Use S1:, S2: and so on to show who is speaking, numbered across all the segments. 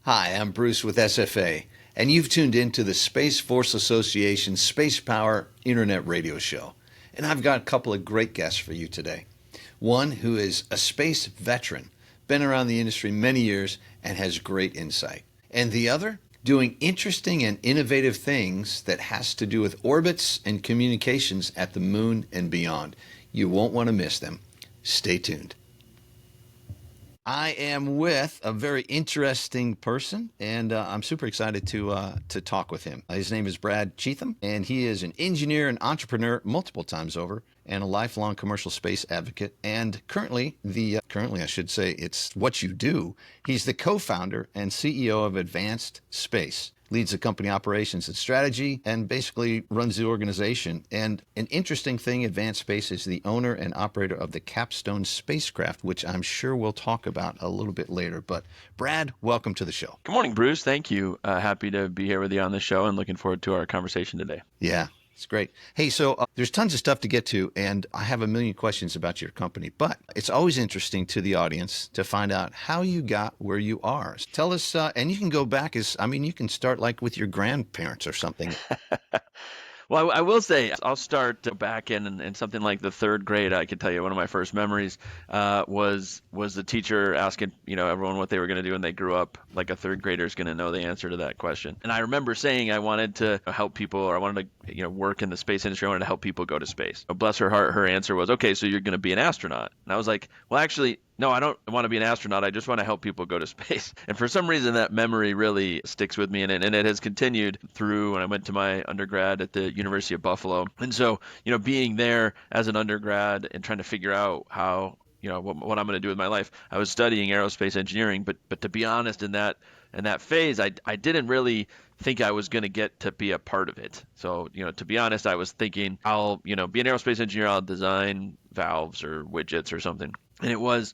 S1: Hi, I'm Bruce with SFA, and you've tuned in to the Space Force Association Spacepower Internet Radio Show. And I've got a couple of great guests for you today. One who is a space veteran, been around the industry many years, and has great insight. And the other, doing interesting and innovative things that has to do with orbits and communications at the moon and beyond. You won't want to miss them. Stay tuned. I am with a very interesting person, and I'm super excited to talk with him. His name is Brad Cheetham, and he is an engineer and entrepreneur multiple times over, and a lifelong commercial space advocate. And currently I should say, it's what you do. He's the co-founder and CEO of Advanced Space. Leads the company operations and strategy, and basically runs the organization. And an interesting thing, Advanced Space is the owner and operator of the Capstone spacecraft, which I'm sure we'll talk about a little bit later. But Brad, welcome to the show.
S2: Good morning, Bruce. Thank you. Happy to be here with you on the show and looking forward to our conversation today.
S1: Yeah. It's great. Hey, so there's tons of stuff to get to, and I have a million questions about your company, but it's always interesting to the audience to find out how you got where you are. Tell us, and you can go back you can start like with your grandparents or something.
S2: Well, I will say, I'll start back in something like the third grade. I could tell you one of my first memories was the teacher asking, everyone what they were going to do when they grew up, like a third grader is going to know the answer to that question. And I remember saying I wanted to help people, or I wanted to work in the space industry. I wanted to help people go to space. Bless her heart, her answer was, okay, so you're going to be an astronaut. And I was like, well, actually, no, I don't want to be an astronaut. I just want to help people go to space. And for some reason, that memory really sticks with me. And it has continued through when I went to my undergrad at the University of Buffalo. And so, being there as an undergrad and trying to figure out how, what I'm going to do with my life, I was studying aerospace engineering. But to be honest, in that phase, I didn't really think I was going to get to be a part of it. So, to be honest, I was thinking I'll, be an aerospace engineer. I'll design valves or widgets or something. And it was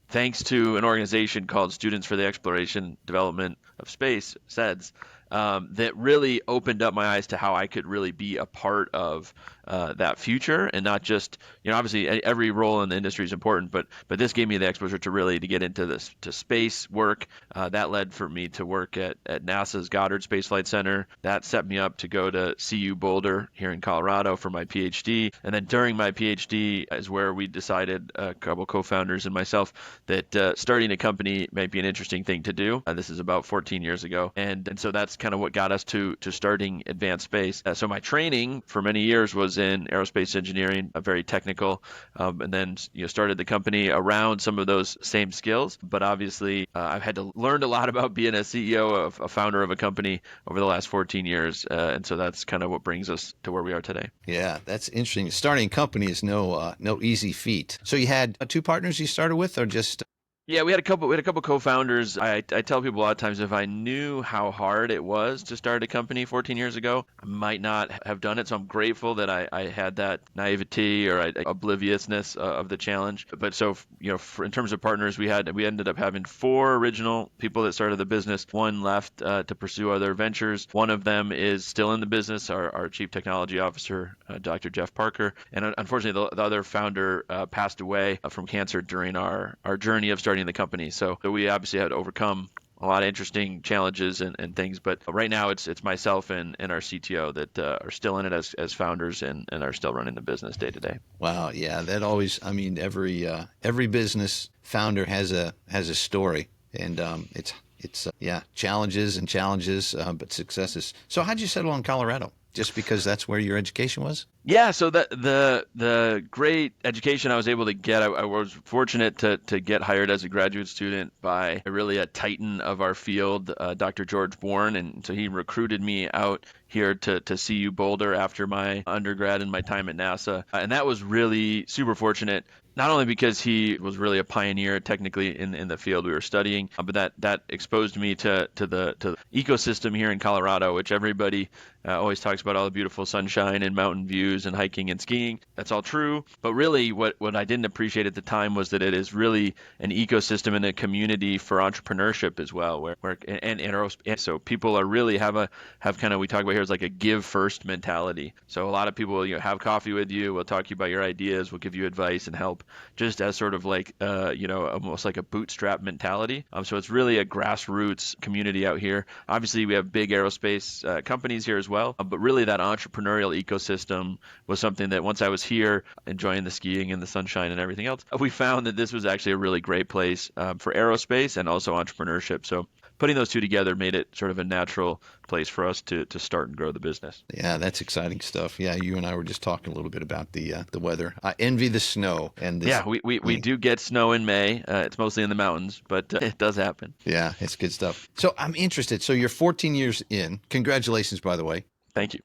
S2: thanks to an organization called Students for the Exploration Development of Space, SEDS, that really opened up my eyes to how I could really be a part of that future, and not just, obviously every role in the industry is important, but this gave me the exposure to get into this, to space work. That led for me to work at NASA's Goddard Space Flight Center. That set me up to go to CU Boulder here in Colorado for my PhD. And then during my PhD is where we decided, a couple co-founders and myself, that starting a company might be an interesting thing to do. This is about 14 years ago. And so that's kind of what got us to starting Advanced Space. So my training for many years was in aerospace engineering, very technical, and then started the company around some of those same skills. But obviously, I've had to learn a lot about being a CEO, a founder of a company over the last 14 years, and so that's kind of what brings us to where we are today.
S1: Yeah, that's interesting. Starting a company is no easy feat. So you had two partners you started with, or just?
S2: Yeah, we had a couple co-founders. I tell people a lot of times, if I knew how hard it was to start a company 14 years ago, I might not have done it. So I'm grateful that I had that naivety or obliviousness of the challenge. But so, in terms of partners, we ended up having 4 original people that started the business. 1 left to pursue other ventures. One of them is still in the business, our chief technology officer, Dr. Jeff Parker. And unfortunately, the other founder passed away from cancer during our journey of starting the company. So we obviously had to overcome a lot of interesting challenges and things. But right now it's myself and our CTO that are still in it as founders and are still running the business day to day.
S1: Wow. Yeah. That always, every business founder has a story, and it's challenges, but successes. So how'd you settle on Colorado? Just because that's where your education was?
S2: Yeah, so the great education I was able to get, I was fortunate to get hired as a graduate student by really a titan of our field, Dr. George Bourne, and so he recruited me out here to CU Boulder after my undergrad and my time at NASA, and that was really super fortunate. Not only because he was really a pioneer technically in the field we were studying, but that exposed me to the ecosystem here in Colorado, which everybody always talks about, all the beautiful sunshine and mountain views and hiking and skiing. That's all true. But really what I didn't appreciate at the time was that it is really an ecosystem and a community for entrepreneurship as well, where and so people are really have kind of, we talk about here, there's like a give first mentality. So a lot of people will, have coffee with you, we'll talk to you about your ideas, we'll give you advice and help, just as sort of like, almost like a bootstrap mentality. So it's really a grassroots community out here. Obviously, we have big aerospace companies here as well, but really that entrepreneurial ecosystem was something that once I was here, enjoying the skiing and the sunshine and everything else, we found that this was actually a really great place for aerospace and also entrepreneurship. So putting those two together made it sort of a natural place for us to start and grow the business.
S1: Yeah, that's exciting stuff. Yeah, you and I were just talking a little bit about the weather. I envy the snow and this.
S2: Yeah, we do get snow in May. It's mostly in the mountains, but it does happen.
S1: Yeah, it's good stuff. So I'm interested. So you're 14 years in. Congratulations, by the way.
S2: Thank you.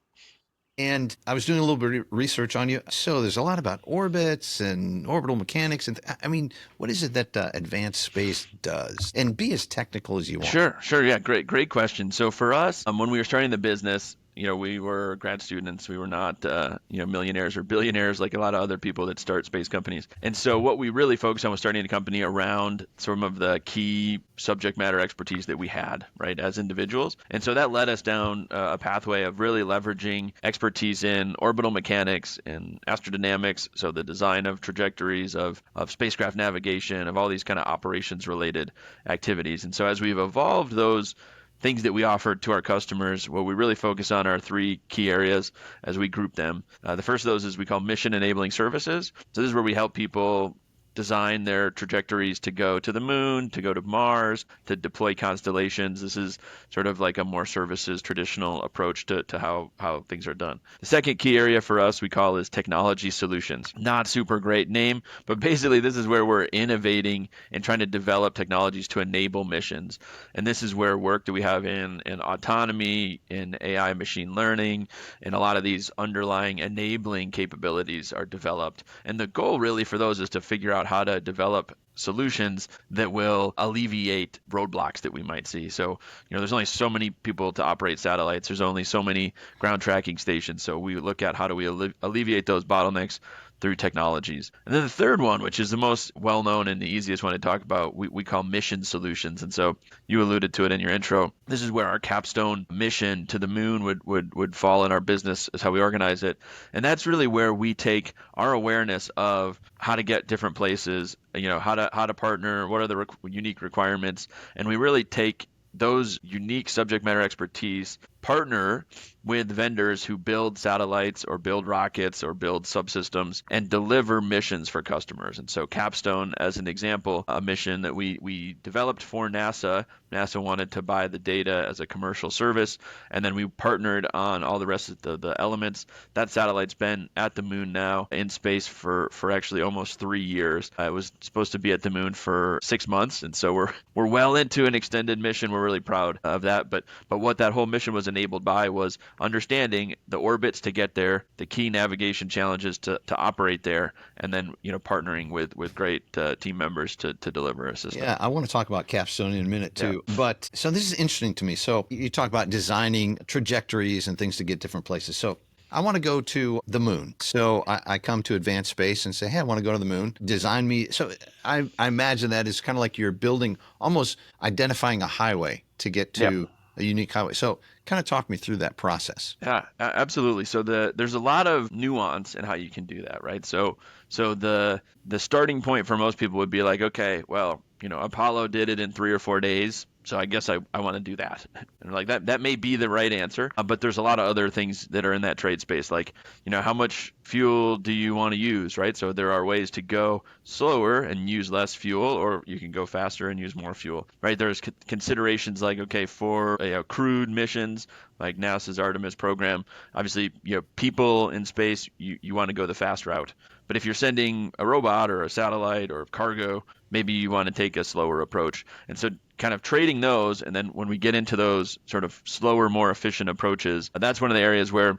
S1: And I was doing a little bit of research on you. So there's a lot about orbits and orbital mechanics. And I mean, what is it that advanced space does? And be as technical as you want.
S2: Sure. Yeah, great question. So for us, when we were starting the business, we were grad students. We were not, millionaires or billionaires like a lot of other people that start space companies. And so what we really focused on was starting a company around some of the key subject matter expertise that we had, right, as individuals. And so that led us down a pathway of really leveraging expertise in orbital mechanics and astrodynamics, so the design of trajectories of spacecraft navigation, of all these kind of operations related activities. And so as we've evolved those things that we offer to our customers, what we really focus on are three key areas as we group them. The first of those is we call mission enabling services. So this is where we help people design their trajectories to go to the moon, to go to Mars, to deploy constellations. This is sort of like a more services traditional approach to how things are done. The second key area for us we call is technology solutions. Not super great name, but basically this is where we're innovating and trying to develop technologies to enable missions. And this is where work that we have in autonomy, in AI machine learning, and a lot of these underlying enabling capabilities are developed. And the goal really for those is to figure out how to develop solutions that will alleviate roadblocks that we might see. So, there's only so many people to operate satellites. There's only so many ground tracking stations. So we look at how do we alleviate those bottlenecks through technologies. And then the third one, which is the most well-known and the easiest one to talk about, we call mission solutions. And so you alluded to it in your intro. This is where our capstone mission to the moon would fall in our business, is how we organize it. And that's really where we take our awareness of how to get different places, how to partner, what are the unique requirements, and we really take those unique subject matter expertise, partner with vendors who build satellites or build rockets or build subsystems and deliver missions for customers. And so Capstone, as an example, a mission that we developed for NASA. NASA wanted to buy the data as a commercial service, and then we partnered on all the rest of the elements. That satellite's been at the moon now in space for actually almost 3 years. It was supposed to be at the moon for 6 months, and so we're well into an extended mission. We're really proud of that. But what that whole mission was enabled by was understanding the orbits to get there, the key navigation challenges to operate there, and then partnering with great team members to deliver a system.
S1: Yeah, I want to talk about Capstone in a minute too. Yeah. But so this is interesting to me. So you talk about designing trajectories and things to get different places. So I want to go to the moon. So I come to Advanced Space and say, hey, I want to go to the moon. Design me. So I imagine that is kind of like you're building, almost identifying a highway to get to a unique highway. So kind of talk me through that process.
S2: Yeah, absolutely. So there's a lot of nuance in how you can do that, right? So the starting point for most people would be like, okay, well, Apollo did it in 3 or 4 days. So I guess I want to do that. And like that may be the right answer, but there's a lot of other things that are in that trade space. Like, how much fuel do you want to use, right? So there are ways to go slower and use less fuel, or you can go faster and use more fuel, right? There's considerations like, okay, for crewed missions, like NASA's Artemis program, obviously, people in space, you want to go the fast route. But if you're sending a robot or a satellite or cargo, maybe you want to take a slower approach. And so kind of trading those, and then when we get into those sort of slower, more efficient approaches, that's one of the areas where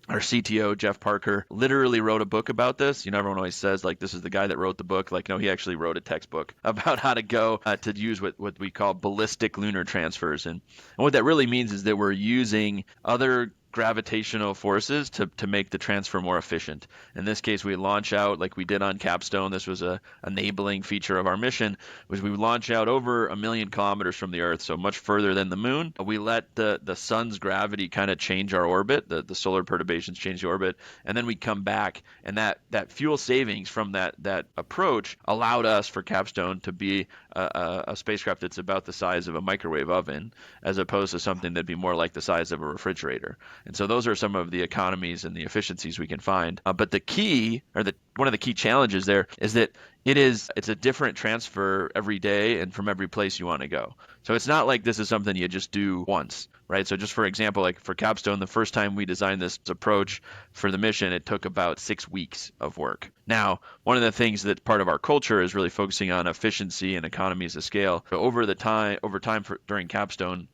S2: our CTO, Jeff Parker, literally wrote a book about this. Everyone always says, like, this is the guy that wrote the book. Like, no, he actually wrote a textbook about how to go to use what we call ballistic lunar transfers. And what that really means is that we're using other gravitational forces to make the transfer more efficient. In this case, we launch out like we did on Capstone. This was a enabling feature of our mission, was we launch out over 1 million kilometers from the Earth, so much further than the moon. We let the sun's gravity kind of change our orbit, the solar perturbations change the orbit, and then we come back, and that fuel savings from that approach allowed us for Capstone to be a spacecraft that's about the size of a microwave oven, as opposed to something that'd be more like the size of a refrigerator. And so those are some of the economies and the efficiencies we can find. But the key, or one of the key challenges there, is that it's a different transfer every day and from every place you want to go. So it's not like this is something you just do once, right? So just for example, like for Capstone, the first time we designed this approach for the mission, it took about 6 weeks of work. Now, one of the things that part of our culture is really focusing on efficiency and economies of scale. So over time during Capstone,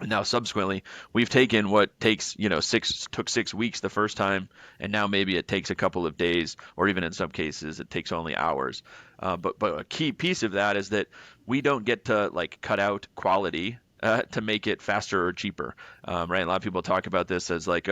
S2: and now subsequently, we've taken what took 6 weeks the first time, and now maybe it takes a couple of days, or even in some cases, it takes only hours. But a key piece of that is that we don't get to like cut out quality to make it faster or cheaper, right? A lot of people talk about this as like,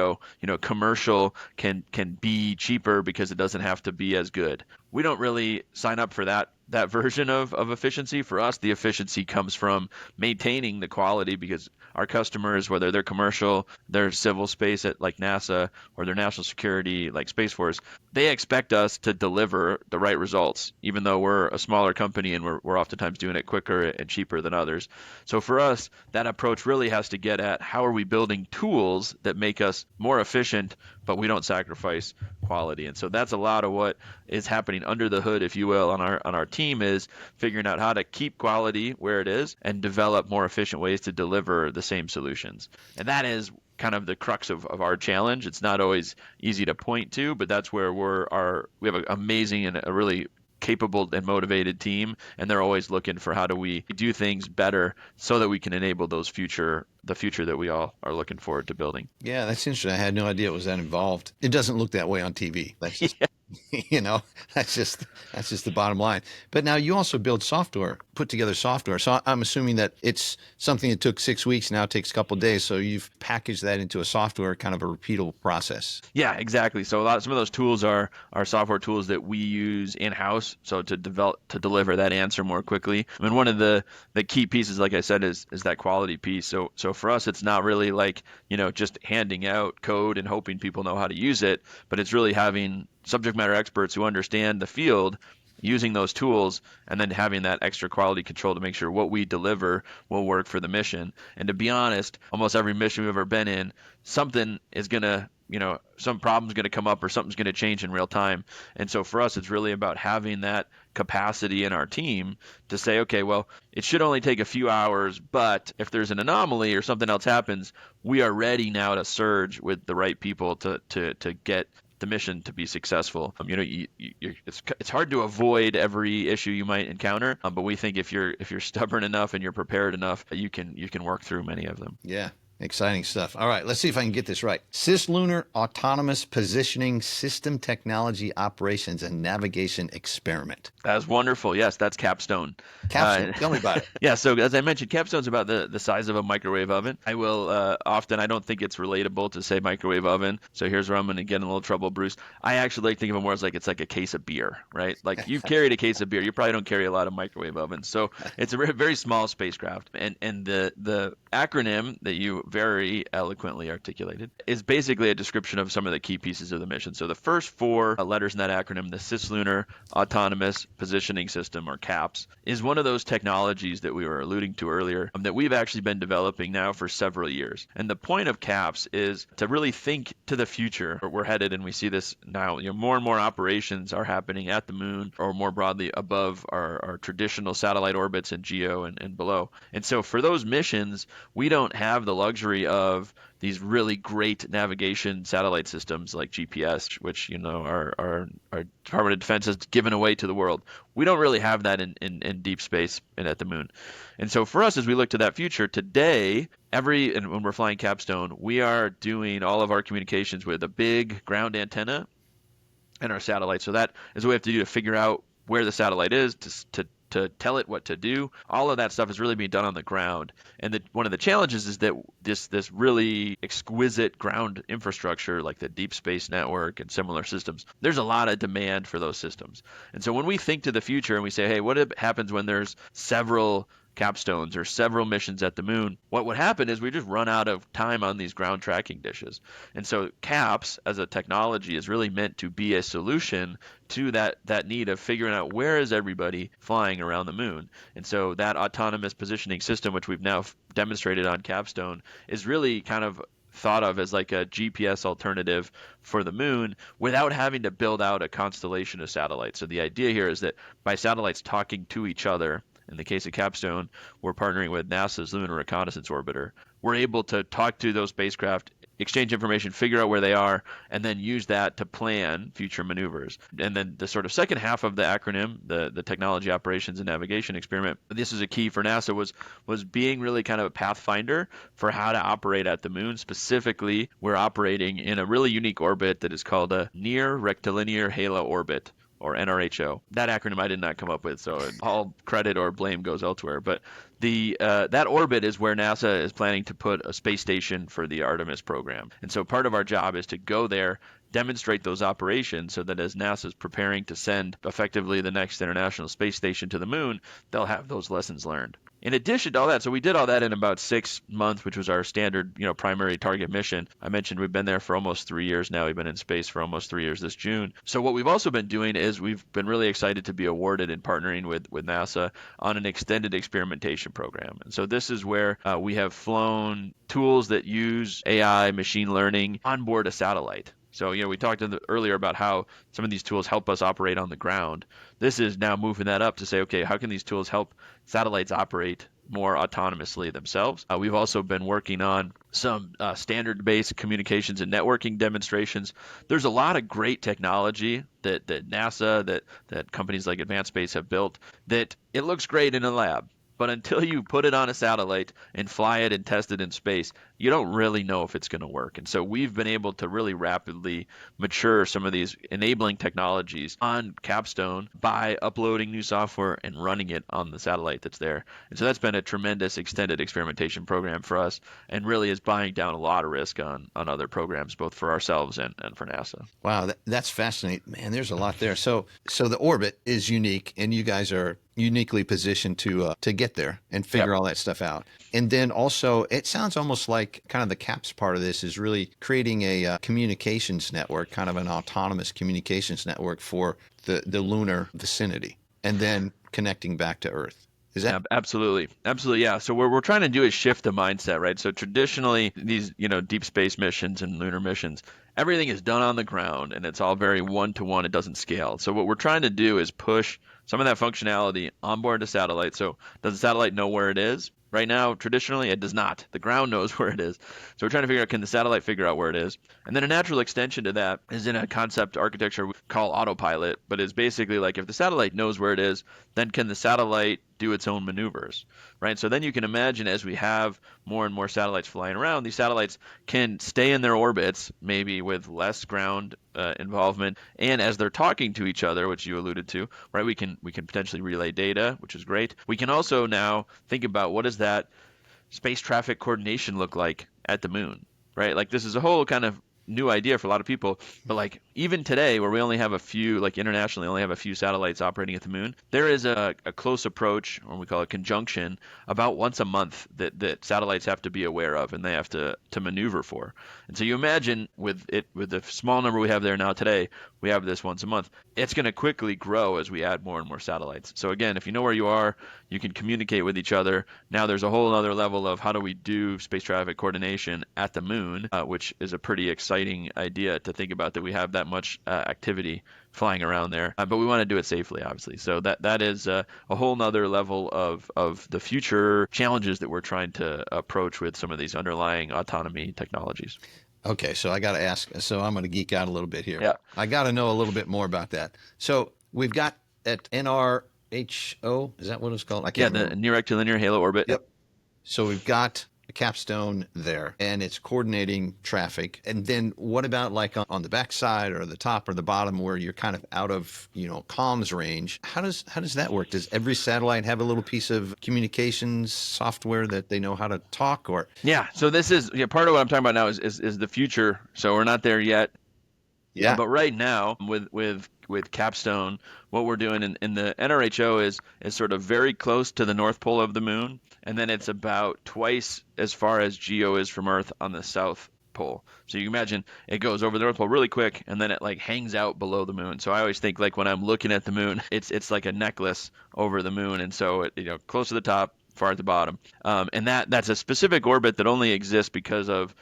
S2: commercial can be cheaper because it doesn't have to be as good. We don't really sign up for that version of efficiency. For us, the efficiency comes from maintaining the quality, because our customers, whether they're commercial, they're civil space at like NASA, or they're national security like Space Force, they expect us to deliver the right results, even though we're a smaller company and we're oftentimes doing it quicker and cheaper than others. So for us, that approach really has to get at how are we building tools that make us more efficient, but we don't sacrifice quality. And so that's a lot of what is happening under the hood, if you will, on our team, is figuring out how to keep quality where it is and develop more efficient ways to deliver the same solutions. And that is kind of the crux of our challenge. It's not always easy to point to, but that's where we have an amazing and a really capable and motivated team, and they're always looking for how do we do things better so that we can enable the future that we all are looking forward to building.
S1: Yeah, that's interesting. I had no idea it was that involved. It doesn't look that way on TV. That's just, that's just the bottom line. But now you also build software, put together software. So I'm assuming that it's something that took 6 weeks, now it takes a couple of days. So you've packaged that into a software, kind of a repeatable process.
S2: Yeah, exactly. So some of those tools are software tools that we use in-house, so to deliver that answer more quickly. I mean, one of the key pieces, like I said, is that quality piece. So for us, it's not really like, just handing out code and hoping people know how to use it, but it's really having subject matter experts who understand the field, using those tools, and then having that extra quality control to make sure what we deliver will work for the mission. And to be honest, almost every mission we've ever been in, something is going to, some problem's going to come up or something's going to change in real time. And so for us, it's really about having that capacity in our team to say, okay, well, it should only take a few hours, but if there's an anomaly or something else happens, we are ready now to surge with the right people to get the mission to be successful. It's hard to avoid every issue you might encounter, but we think if you're stubborn enough and you're prepared enough, you can work through many of them.
S1: Yeah. Exciting stuff. All right, let's see if I can get this right. Cislunar Autonomous Positioning System Technology Operations and Navigation Experiment.
S2: That's wonderful. Yes, that's Capstone.
S1: Capstone, tell me about it.
S2: Yeah, so as I mentioned, Capstone's about the size of a microwave oven. I will I don't think it's relatable to say microwave oven, so here's where I'm going to get in a little trouble, Bruce. I actually like to think of it more as like it's like a case of beer, right? Like you've carried a case of beer. You probably don't carry a lot of microwave ovens. So it's a very, very small spacecraft. And the acronym that you very eloquently articulated is basically a description of some of the key pieces of the mission. So the first 4 letters in that acronym, the Cislunar Autonomous Positioning System, or CAPS, is one of those technologies that we were alluding to earlier that we've actually been developing now for several years. And the point of CAPS is to really think to the future where we're headed, and we see this now. More and more operations are happening at the moon, or more broadly above our traditional satellite orbits and geo and below. And so for those missions, we don't have the luxury of these really great navigation satellite systems like GPS, which our Department of Defense has given away to the world. We don't really have that in deep space and at the moon. And so for us, as we look to that future today, and when we're flying Capstone, we are doing all of our communications with a big ground antenna and our satellite. So that is what we have to do to figure out where the satellite is to to tell it what to do. All of that stuff is really being done on the ground. And one of the challenges is that this really exquisite ground infrastructure, like the Deep Space Network and similar systems, there's a lot of demand for those systems. And so when we think to the future and we say, hey, what happens when there's several capstones or several missions at the moon, what would happen is we just run out of time on these ground tracking dishes. And so CAPS as a technology is really meant to be a solution to that need of figuring out where is everybody flying around the moon. And so that autonomous positioning system, which we've now demonstrated on Capstone, is really kind of thought of as like a GPS alternative for the moon without having to build out a constellation of satellites. So the idea here is that by satellites talking to each other, in the case of Capstone, we're partnering with NASA's Lunar Reconnaissance Orbiter. We're able to talk to those spacecraft, exchange information, figure out where they are, and then use that to plan future maneuvers. And then the sort of second half of the acronym, the Technology Operations and Navigation Experiment, this is a key for NASA, was being really kind of a pathfinder for how to operate at the moon. Specifically, we're operating in a really unique orbit that is called a Near Rectilinear Halo Orbit, or NRHO. That acronym I did not come up with, so all credit or blame goes elsewhere. But that orbit is where NASA is planning to put a space station for the Artemis program. And so part of our job is to go there, demonstrate those operations so that as NASA is preparing to send effectively the next International Space Station to the moon, they'll have those lessons learned. In addition to all that, so we did all that in about 6 months, which was our standard, primary target mission. I mentioned we've been there for almost 3 years now. We've been in space for almost 3 years this June. So what we've also been doing is we've been really excited to be awarded and partnering with NASA on an extended experimentation program. And so this is where we have flown tools that use AI, machine learning on board a satellite. So, we talked earlier about how some of these tools help us operate on the ground. This is now moving that up to say, okay, how can these tools help satellites operate more autonomously themselves? We've also been working on some standard-based communications and networking demonstrations. There's a lot of great technology that NASA, that companies like Advanced Space have built that it looks great in a lab. But until you put it on a satellite and fly it and test it in space, you don't really know if it's going to work. And so we've been able to really rapidly mature some of these enabling technologies on Capstone by uploading new software and running it on the satellite that's there. And so that's been a tremendous extended experimentation program for us and really is buying down a lot of risk on other programs, both for ourselves and for NASA.
S1: Wow, that's fascinating. Man, there's a lot there. So the orbit is unique, and you guys are uniquely positioned to get there and figure all that stuff out. And then also, it sounds almost like kind of the CAPS part of this is really creating a communications network, kind of an autonomous communications network for the lunar vicinity, and then connecting back to Earth. Is that?
S2: Absolutely. Yeah. So what we're trying to do is shift the mindset, right? So traditionally, these, deep space missions and lunar missions, everything is done on the ground and it's all very one-to-one. It doesn't scale. So what we're trying to do is push some of that functionality onboard the satellite. So does the satellite know where it is? Right now, traditionally, it does not. The ground knows where it is. So we're trying to figure out, can the satellite figure out where it is? And then a natural extension to that is in a concept architecture we call autopilot, but it's basically like if the satellite knows where it is, then can the satellite do its own maneuvers, right? So then you can imagine as we have more and more satellites flying around, these satellites can stay in their orbits, maybe with less ground involvement, and as they're talking to each other, which you alluded to, right? We can potentially relay data, which is great. We can also now think about what does that space traffic coordination look like at the moon, right? Like this is a whole kind of new idea for a lot of people, but like even today where we only have a few, like internationally only have a few satellites operating at the moon, there is a close approach, or we call it conjunction, about once a month that satellites have to be aware of and they have to maneuver for. And so you imagine with the small number we have there now today, we have this once a month. It's going to quickly grow as we add more and more satellites. So again, if you know where you are, you can communicate with each other. Now there's a whole other level of how do we do space traffic coordination at the moon, which is a pretty exciting idea to think about, that we have that much activity flying around there. But we want to do it safely, obviously. So that is a whole nother level of the future challenges that we're trying to approach with some of these underlying autonomy technologies.
S1: Okay, so I got to ask. So I'm going to geek out a little bit here.
S2: Yeah.
S1: I got to know a little bit more about that. So we've got at NRHO, is that what it's called? I can't remember.
S2: The Near Rectilinear Halo Orbit.
S1: Yep. So we've got capstone there and it's coordinating traffic. And then what about like on the backside or the top or the bottom where you're kind of out of, comms range? How does that work? Does every satellite have a little piece of communications software that they know how to talk or?
S2: Yeah. So this is part of what I'm talking about now is the future. So we're not there yet.
S1: Yeah.
S2: But right now, with Capstone, what we're doing in the NRHO is sort of very close to the North Pole of the Moon, and then it's about twice as far as GEO is from Earth on the South Pole. So you can imagine it goes over the North Pole really quick, and then it like hangs out below the Moon. So I always think like when I'm looking at the Moon, it's like a necklace over the Moon, and so it close to the top, far at the bottom, and that's a specific orbit that only exists because of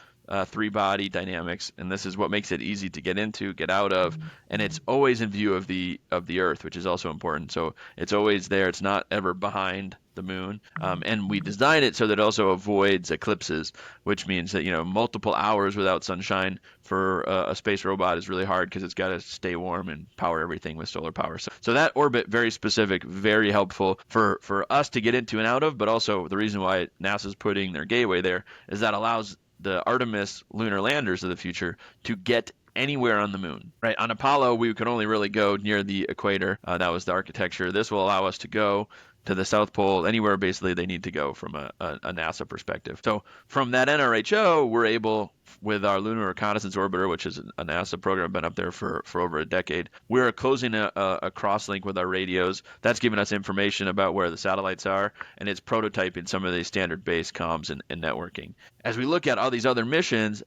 S2: three-body dynamics, and this is what makes it easy to get into, get out of, and it's always in view of the Earth, which is also important. So it's always there. It's not ever behind the Moon, and we designed it so that it also avoids eclipses, which means that multiple hours without sunshine for a space robot is really hard because it's got to stay warm and power everything with solar power. So that orbit, very specific, very helpful for us to get into and out of, but also the reason why NASA's putting their gateway there is that allows the Artemis lunar landers of the future to get anywhere on the Moon. Right? On Apollo, we could only really go near the equator. That was the architecture. This will allow us to go to the South Pole, anywhere basically they need to go from a NASA perspective. So from that NRHO, we're able, with our Lunar Reconnaissance Orbiter, which is a NASA program, been up there for over a decade, we're closing a cross-link with our radios. That's giving us information about where the satellites are, and it's prototyping some of these standard-based comms and networking. As we look at all these other missions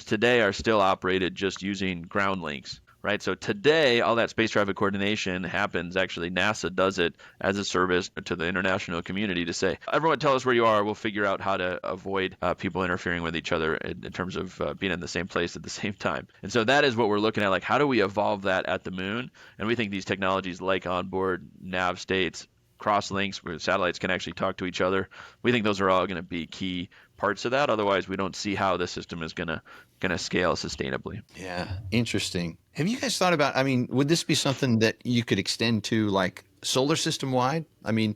S2: today are still operated just using ground links. Right. So today, all that space traffic coordination happens. Actually, NASA does it as a service to the international community to say, everyone tell us where you are. We'll figure out how to avoid people interfering with each other in terms of being in the same place at the same time. And so that is what we're looking at. Like, how do we evolve that at the Moon? And we think these technologies like onboard nav states, cross links where satellites can actually talk to each other, we think those are all going to be key parts of that. Otherwise, we don't see how the system is going to scale sustainably.
S1: Yeah, interesting. Have you guys thought about, would this be something that you could extend to like solar system wide? In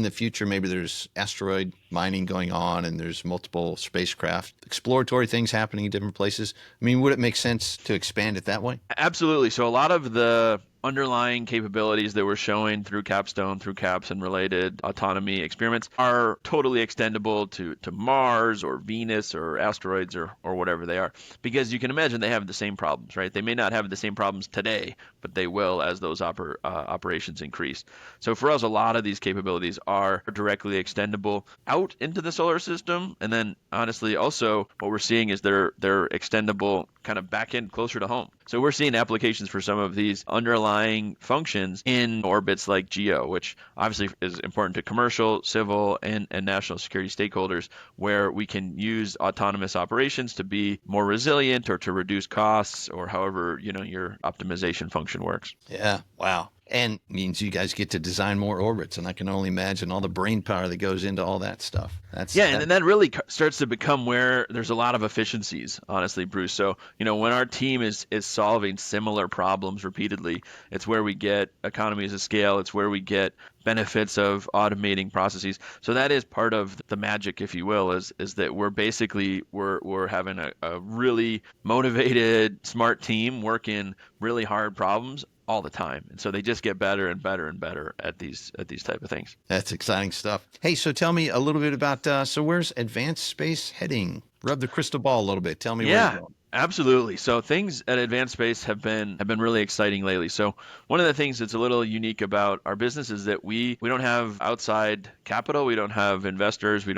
S1: the future, maybe there's asteroid mining going on and there's multiple spacecraft, exploratory things happening in different places. Would it make sense to expand it that way?
S2: Absolutely. So a lot of the underlying capabilities that we're showing through Capstone, through CAPS and related autonomy experiments are totally extendable to Mars or Venus or asteroids or whatever they are. Because you can imagine they have the same problems, right? They may not have the same problems today, but they will as those operations increase. So for us, a lot of these capabilities are directly extendable out into the solar system. And then honestly, also what we're seeing is they're extendable kind of back in closer to home. So we're seeing applications for some of these underlying functions in orbits like GEO, which obviously is important to commercial, civil, and national security stakeholders, where we can use autonomous operations to be more resilient or to reduce costs or however, your optimization function works.
S1: Yeah. Wow. And means you guys get to design more orbits, and I can only imagine all the brain power that goes into all that stuff.
S2: And then that really starts to become where there's a lot of efficiencies, honestly, Bruce. So, when our team is solving similar problems repeatedly, it's where we get economies of scale. It's where we get benefits of automating processes. So that is part of the magic, if you will, is that we're having a really motivated, smart team working really hard problems all the time. And so they just get better and better and better at these type of things.
S1: That's exciting stuff. Hey, so tell me a little bit about, so where's Advanced Space heading? Rub the crystal ball a little bit. Tell me where you're going.
S2: Absolutely. So things at Advanced Space have been really exciting lately. So one of the things that's a little unique about our business is that we don't have outside capital, we don't have investors, we're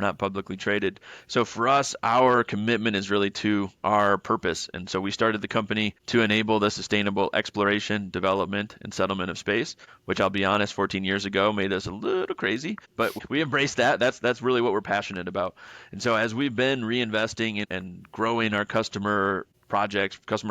S2: not publicly traded. So for us, our commitment is really to our purpose. And so we started the company to enable the sustainable exploration, development, and settlement of space, which I'll be honest, 14 years ago made us a little crazy, but we embraced that. That's really what we're passionate about. And so as we've been reinvesting and growing our customer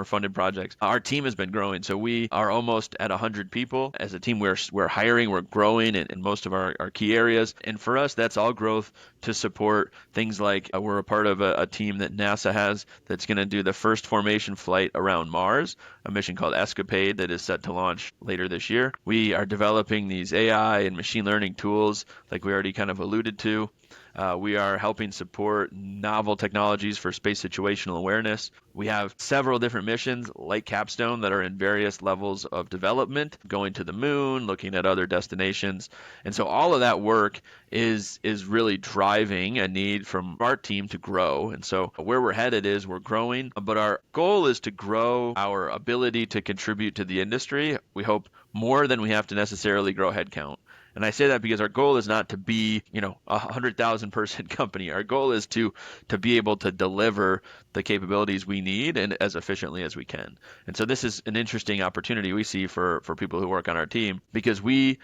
S2: funded projects, our team has been growing. So we are almost at 100 people. As a team, we're hiring, we're growing in most of our key areas. And for us, that's all growth to support things like we're a part of a team that NASA has that's going to do the first formation flight around Mars, a mission called Escapade that is set to launch later this year. We are developing these AI and machine learning tools like we already kind of alluded to We are helping support novel technologies for space situational awareness. We have several different missions like Capstone that are in various levels of development, going to the moon, looking at other destinations. And so all of that work is really driving a need from our team to grow. And so where we're headed is we're growing, but our goal is to grow our ability to contribute to the industry. We hope more than we have to necessarily grow headcount. And I say that because our goal is not to be, 100,000 person company. Our goal is to be able to deliver the capabilities we need and as efficiently as we can. And so this is an interesting opportunity we see for people who work on our team, because we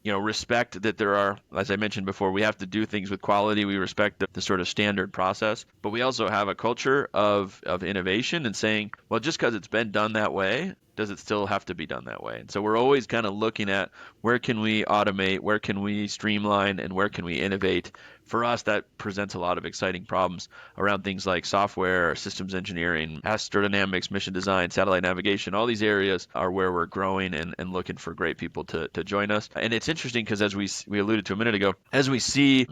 S2: respect that there are, as I mentioned before, we have to do things with quality. We respect the sort of standard process, but we also have a culture of innovation and saying, well, just because it's been done that way, does it still have to be done that way? And so we're always kind of looking at where can we automate, where can we streamline, and where can we innovate. For us, that presents a lot of exciting problems around things like software, systems engineering, astrodynamics, mission design, satellite navigation. All these areas are where we're growing and looking for great people to join us. And it's interesting because, as we alluded to a minute ago, as we see,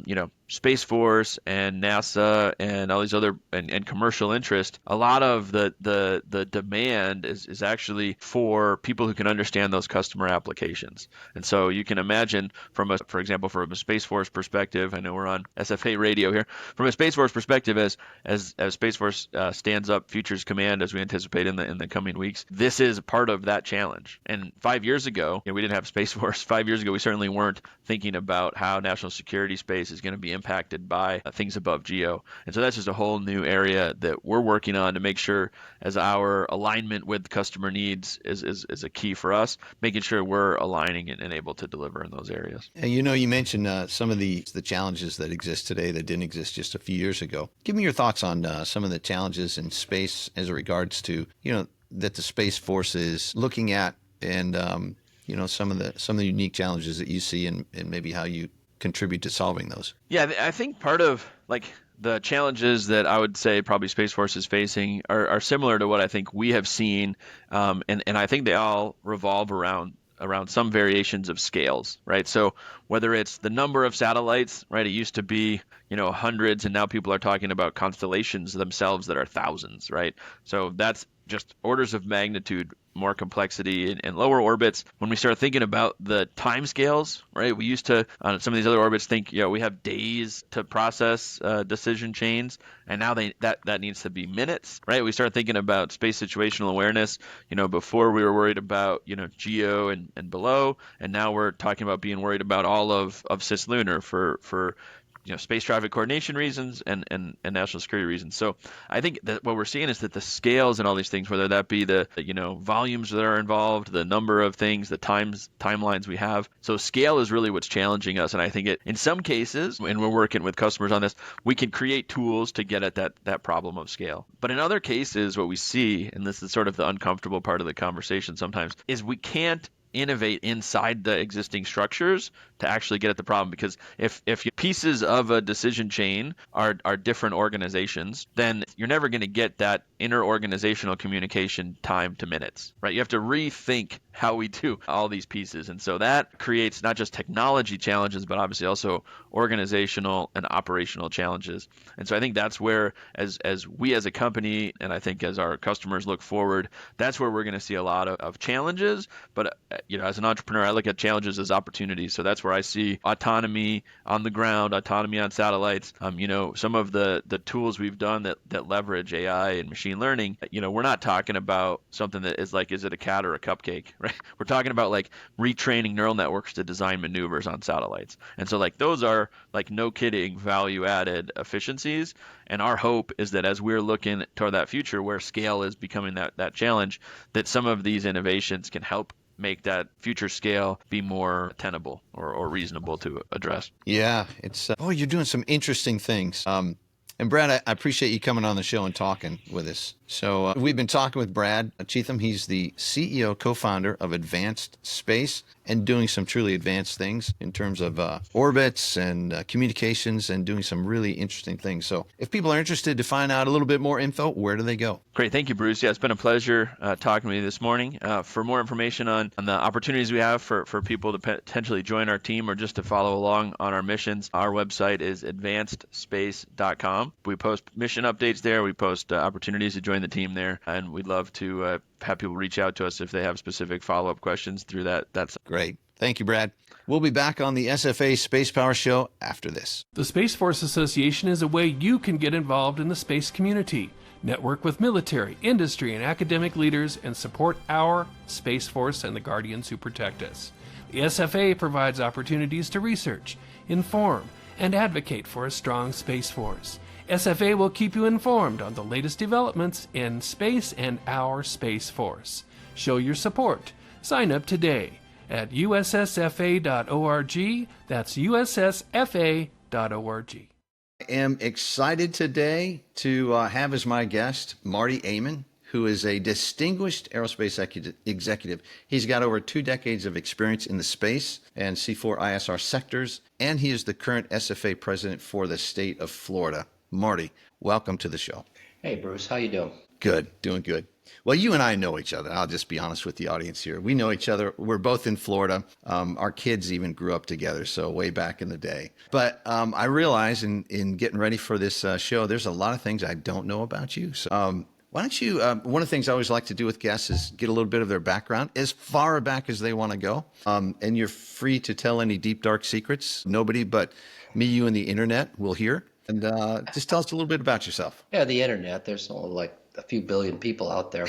S2: Space Force and NASA and all these other and commercial interest, a lot of the demand is actually for people who can understand those customer applications. And so you can imagine for example, from a Space Force perspective, I know we're on SFA radio here. From a Space Force perspective, as Space Force stands up Futures Command, as we anticipate in the coming weeks, this is part of that challenge. And 5 years ago, we didn't have Space Force. 5 years ago, we certainly weren't thinking about how national security space is going to be impacted by things above geo. And so that's just a whole new area that we're working on to make sure, as our alignment with customer needs is a key for us, making sure we're aligning and able to deliver in those areas.
S1: And you mentioned some of the challenges that exist today that didn't exist just a few years ago. Give me your thoughts on some of the challenges in space as it regards to that the Space Force is looking at, and some of the unique challenges that you see, and maybe how you contribute to solving those.
S2: Yeah, I think part of the challenges that I would say probably Space Force is facing are similar to what I think we have seen, and I think they all revolve around some variations of scales, right? So whether it's the number of satellites, right? It used to be, hundreds, and now people are talking about constellations themselves that are thousands, right? So that's just orders of magnitude more complexity in lower orbits. When we start thinking about the time scales, right? We used to, on some of these other orbits, think, we have days to process decision chains, and now that needs to be minutes, right? We start thinking about space situational awareness, before we were worried about, geo and below, and now we're talking about being worried about all of cislunar for space traffic coordination reasons and national security reasons. So I think that what we're seeing is that the scales and all these things, whether that be the volumes that are involved, the number of things, the timelines we have. So scale is really what's challenging us. And I think in some cases, and we're working with customers on this, we can create tools to get at that problem of scale. But in other cases, what we see, and this is sort of the uncomfortable part of the conversation sometimes, is we can't innovate inside the existing structures to actually get at the problem. Because if pieces of a decision chain are different organizations, then you're never going to get that inter-organizational communication time to minutes, right? You have to rethink how we do all these pieces. And so that creates not just technology challenges, but obviously also organizational and operational challenges. And so I think that's where, as we as a company, and I think as our customers look forward, that's where we're going to see a lot of challenges. But as an entrepreneur, I look at challenges as opportunities. So that's where I see autonomy on the ground, autonomy on satellites. Some of the tools we've done that leverage AI and machine learning. We're not talking about something that is like, is it a cat or a cupcake, right? We're talking about retraining neural networks to design maneuvers on satellites. And so those are no kidding value added efficiencies. And our hope is that as we're looking toward that future where scale is becoming that challenge, that some of these innovations can help make that future scale be more tenable or reasonable to address.
S1: Yeah, it's you're doing some interesting things. And Brad, I appreciate you coming on the show and talking with us. So we've been talking with Brad Cheetham. He's the CEO, co-founder of Advanced Space, and doing some truly advanced things in terms of orbits and communications, and doing some really interesting things. So if people are interested to find out a little bit more info, where do they go?
S2: Great. Thank you, Bruce. Yeah, it's been a pleasure talking with you this morning. For more information on the opportunities we have for people to potentially join our team or just to follow along on our missions, our website is advancedspace.com. We post mission updates there. We post opportunities to join the team there, and we'd love to have people reach out to us if they have specific follow-up questions through that. That's
S1: great. Thank you, Brad. We'll be back on the SFA Space Power Show after this.
S3: The Space Force Association is a way you can get involved in the space community, network with military, industry, and academic leaders, and support our Space Force and the guardians who protect us. The SFA provides opportunities to research, inform, and advocate for a strong Space Force. SFA will keep you informed on the latest developments in space and our Space Force. Show your support. Sign up today at ussfa.org. That's ussfa.org.
S1: I am excited today to have as my guest Marty Amon, who is a distinguished aerospace executive. He's got over 2 decades of experience in the space and C4ISR sectors, and he is the current SFA president for the state of Florida. Marty, welcome to the show.
S4: Hey, Bruce. How you doing?
S1: Good. Doing good. Well, you and I know each other. I'll just be honest with the audience here. We know each other. We're both in Florida. Our kids even grew up together, so way back in the day. But I realize in getting ready for this show, there's a lot of things I don't know about you. So why don't you, one of the things I always like to do with guests is get a little bit of their background, as far back as they want to go. And you're free to tell any deep, dark secrets. Nobody but me, you, and the internet will hear. And just tell us a little bit about yourself.
S4: Yeah, the internet. There's only like a few billion people out there.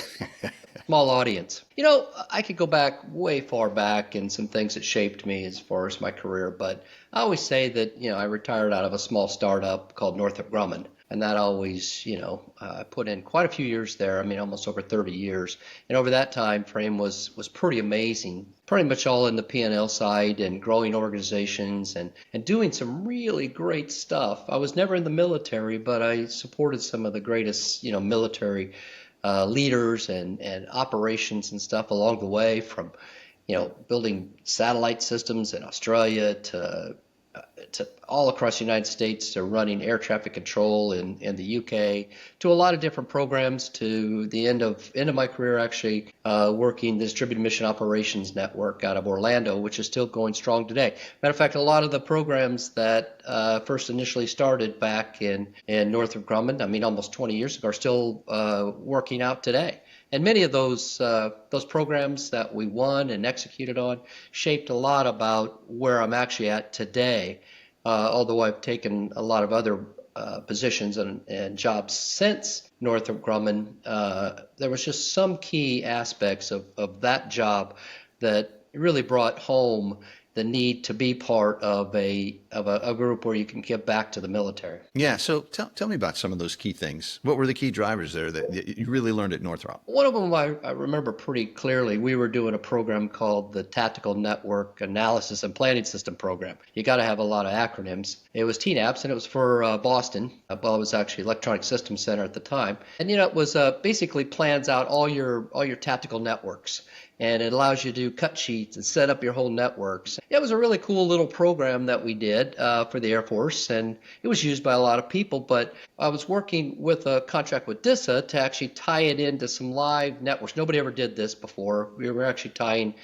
S4: Small audience. You know, I could go back way far back and some things that shaped me as far as my career. But I always say that, I retired out of a small startup called Northrop Grumman. And that always, I put in quite a few years there. I mean, almost over 30 years. And over that time frame was pretty amazing. Pretty much all in the P&L side and growing organizations and doing some really great stuff. I was never in the military, but I supported some of the greatest, military leaders and operations and stuff along the way, from, building satellite systems in Australia to all across the United States, to running air traffic control in the UK, to a lot of different programs, to the end of my career actually working the Distributed Mission Operations Network out of Orlando, which is still going strong today. Matter of fact, a lot of the programs that first initially started back in Northrop Grumman, I mean almost 20 years ago, are still working out today. And many of those programs that we won and executed on shaped a lot about where I'm actually at today, although I've taken a lot of other positions and jobs since Northrop Grumman. There was just some key aspects of that job that really brought home the need to be part of a group where you can give back to the military.
S1: Yeah, so tell me about some of those key things. What were the key drivers there that you really learned at Northrop?
S4: One of them I remember pretty clearly. We were doing a program called the Tactical Network Analysis and Planning System Program. You got to have a lot of acronyms. It was TNAPS, and it was for Boston. Well, it was actually Electronic Systems Center at the time. And it was basically plans out all your tactical networks. And it allows you to do cut sheets and set up your whole networks. It was a really cool little program that we did for the Air Force, and it was used by a lot of people. But I was working with a contract with DISA to actually tie it into some live networks. Nobody ever did this before. We were actually tying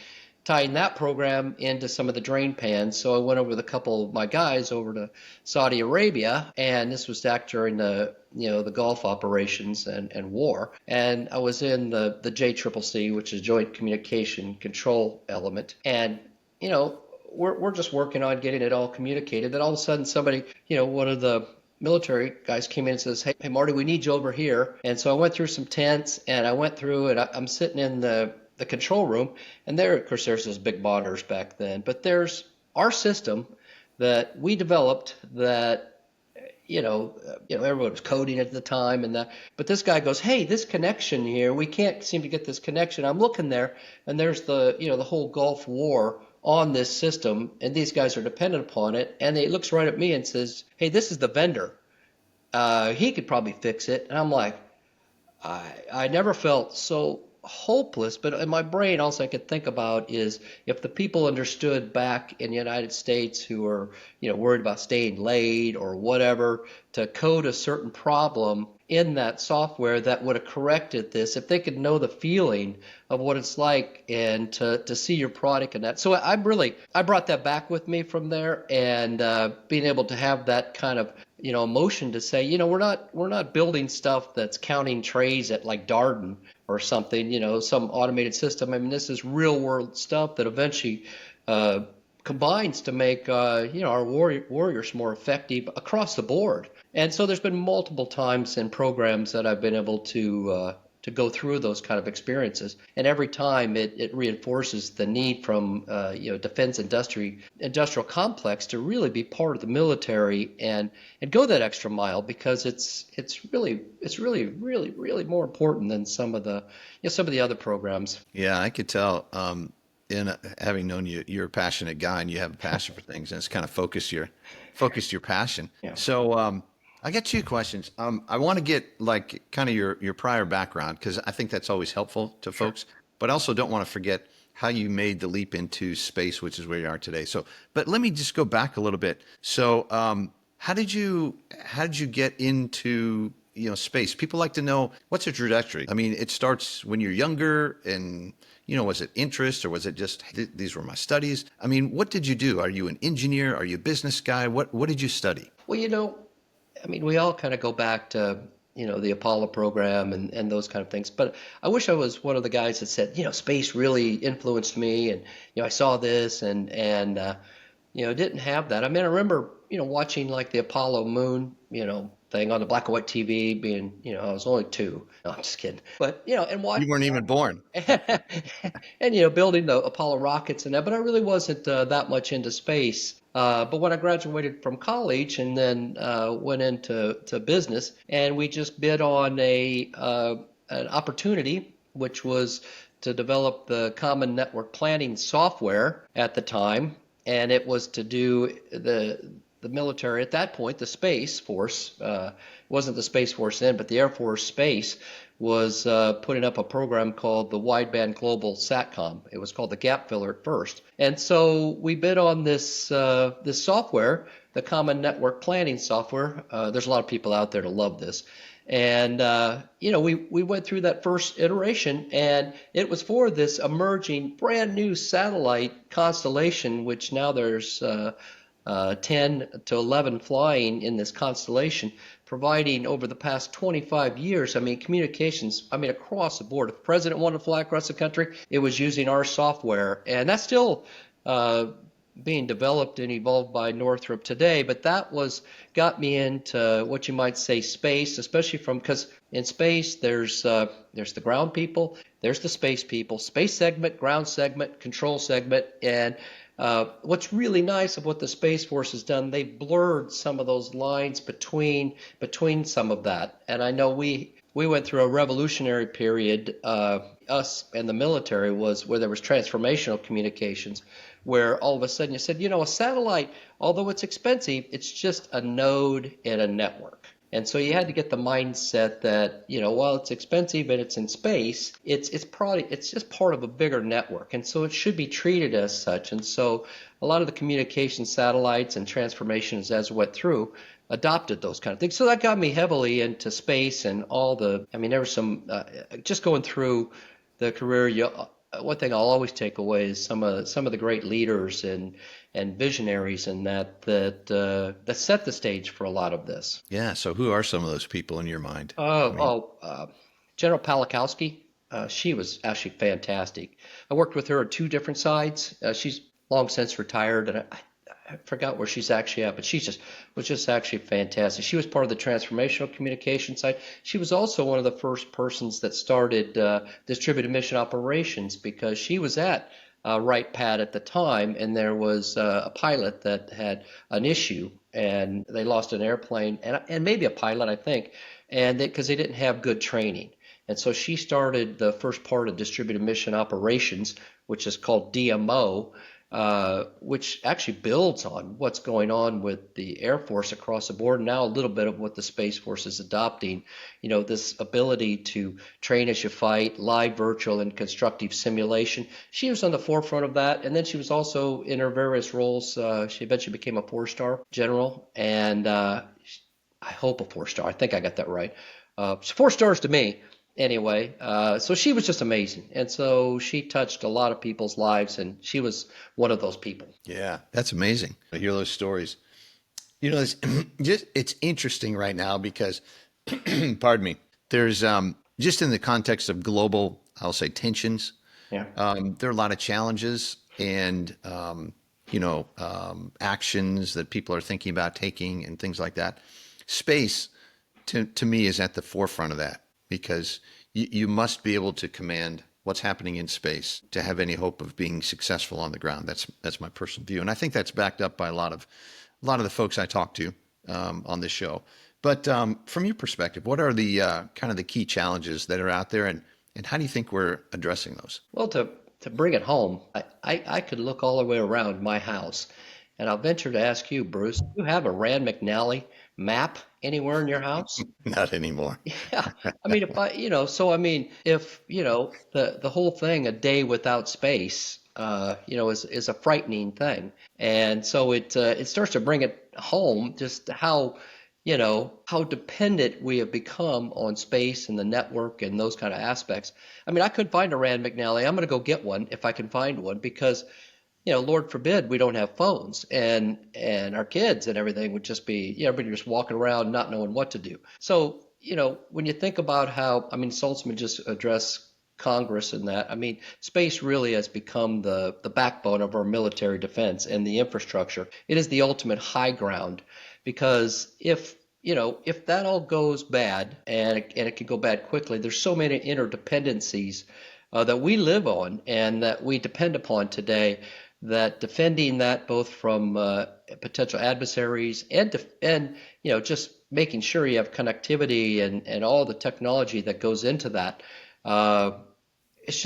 S4: that program into some of the drain pans. So I went over with a couple of my guys over to Saudi Arabia, and this was back during the Gulf operations and war. And I was in the JCCC, which is Joint Communication Control Element. And, we're just working on getting it all communicated. Then all of a sudden somebody, one of the military guys came in and says, hey, Marty, we need you over here. And so I went through some tents, and I went through and I'm sitting in the control room, and there, of course, there's those big monitors back then, but there's our system that we developed that, everyone was coding at the time and that, but this guy goes, hey, this connection here, we can't seem to get this connection. I'm looking there, and there's the whole Gulf War on this system, and these guys are dependent upon it, and he looks right at me and says, hey, this is the vendor. he could probably fix it. And I'm like, I never felt so hopeless, but in my brain, all I could think about is if the people understood back in the United States who are, worried about staying late or whatever, to code a certain problem in that software that would have corrected this, if they could know the feeling of what it's like and to see your product and that. So I brought that back with me from there, and being able to have that kind of emotion to say, we're not building stuff that's counting trays at like Darden or something, some automated system. I mean, this is real world stuff that eventually combines to make our warriors more effective across the board. And so there's been multiple times in programs that I've been able to go through those kind of experiences, and every time it reinforces the need from defense industrial complex to really be part of the military and go that extra mile, because it's really more important than some of the other programs.
S1: Yeah, I could tell. In having known you, you're a passionate guy and you have a passion for things, and it's kind of focused your passion.
S4: Yeah.
S1: So I got two questions. I want to get like kind of your prior background, because I think that's always helpful to folks, but I also don't want to forget how you made the leap into space, which is where you are today. So, but let me just go back a little bit. So, how did you get into space? People like to know, what's your trajectory? I mean, it starts when you're younger, and was it interest, or was it just these were my studies? I mean, what did you do? Are you an engineer? Are you a business guy? What did you study?
S4: Well, I mean, we all kind of go back to the Apollo program and those kind of things. But I wish I was one of the guys that said, space really influenced me, and I saw this and didn't have that. I mean, I remember watching like the Apollo moon thing on the black and white TV, being I was only 2. No, I'm just kidding. But and watching.
S1: You weren't even born.
S4: And building the Apollo rockets and that. But I really wasn't that much into space. But when I graduated from college and then went into business, and we just bid on an opportunity, which was to develop the Common Network Planning software at the time, and it was to do the military at that point, the Space Force, wasn't the Space Force then, but the Air Force Space was putting up a program called the Wideband Global Satcom. It was called the Gap Filler at first. And so we bid on this software, the Common Network Planning software. There's a lot of people out there to love this. And, we went through that first iteration, and it was for this emerging brand new satellite constellation, which now there's 10 to 11 flying in this constellation, providing over the past 25 years, communications, across the board. If the president wanted to fly across the country, it was using our software. And that's still being developed and evolved by Northrop today. But that got me into what you might say space, especially because in space there's the ground people, there's the space people, space segment, ground segment, control segment, and what's really nice of what the Space Force has done, they've blurred some of those lines between some of that. And I know we went through a revolutionary period, us and the military, was where there was transformational communications, where all of a sudden you said, a satellite, although it's expensive, it's just a node in a network. And so you had to get the mindset that, while it's expensive and it's in space, it's just part of a bigger network. And so it should be treated as such. And so a lot of the communication satellites and transformations as we went through adopted those kind of things. So that got me heavily into space and there was some, just going through the career, one thing I'll always take away is some of the great leaders and visionaries and that set the stage for a lot of this.
S1: Yeah. So who are some of those people in your mind?
S4: General Palikowski. She was actually fantastic. I worked with her on 2 different sides. She's long since retired, and I forgot where she's actually at, but was just actually fantastic. She was part of the transformational communication side. She was also one of the first persons that started distributed mission operations, because she was at Wright Pat at the time, and there was a pilot that had an issue, and they lost an airplane and maybe a pilot, I think, and because they didn't have good training. And so she started the first part of distributed mission operations, which is called DMO. which actually builds on what's going on with the Air Force across the board. Now a little bit of what the Space Force is adopting, this ability to train as you fight, live, virtual, and constructive simulation. She was on the forefront of that, and then she was also in her various roles. She eventually became a 4-star general, and I hope a 4-star. I think I got that right. 4 stars to me. Anyway, so she was just amazing. And so she touched a lot of people's lives, and she was one of those people.
S1: Yeah, that's amazing. I hear those stories. It's it's interesting right now because, pardon me, there's just in the context of global, I'll say tensions.
S4: Yeah.
S1: There are a lot of challenges and actions that people are thinking about taking and things like that. Space, to me, is at the forefront of that because you must be able to command what's happening in space to have any hope of being successful on the ground. That's my personal view, and I think that's backed up by a lot of the folks I talk to on this show. But from your perspective, what are the kind of the key challenges that are out there, and how do you think we're addressing those?
S4: Well, to bring it home, I could look all the way around my house, and I'll venture to ask you, Bruce, do you have a Rand McNally map anywhere in your house?
S1: Not anymore.
S4: Yeah. I mean, if the whole thing, a day without space, is a frightening thing. And so it starts to bring it home just how dependent we have become on space and the network and those kind of aspects. I mean, I could find a Rand McNally. I'm going to go get one if I can find one because, Lord forbid we don't have phones and our kids and everything would just be, everybody just walking around not knowing what to do. So, when you think about how, Saltzman just addressed Congress and that, space really has become the backbone of our military defense and the infrastructure. It is the ultimate high ground because if that all goes bad and it can go bad quickly, there's so many interdependencies that we live on and that we depend upon today, that defending that both from potential adversaries and just making sure you have connectivity and all the technology that goes into that, it's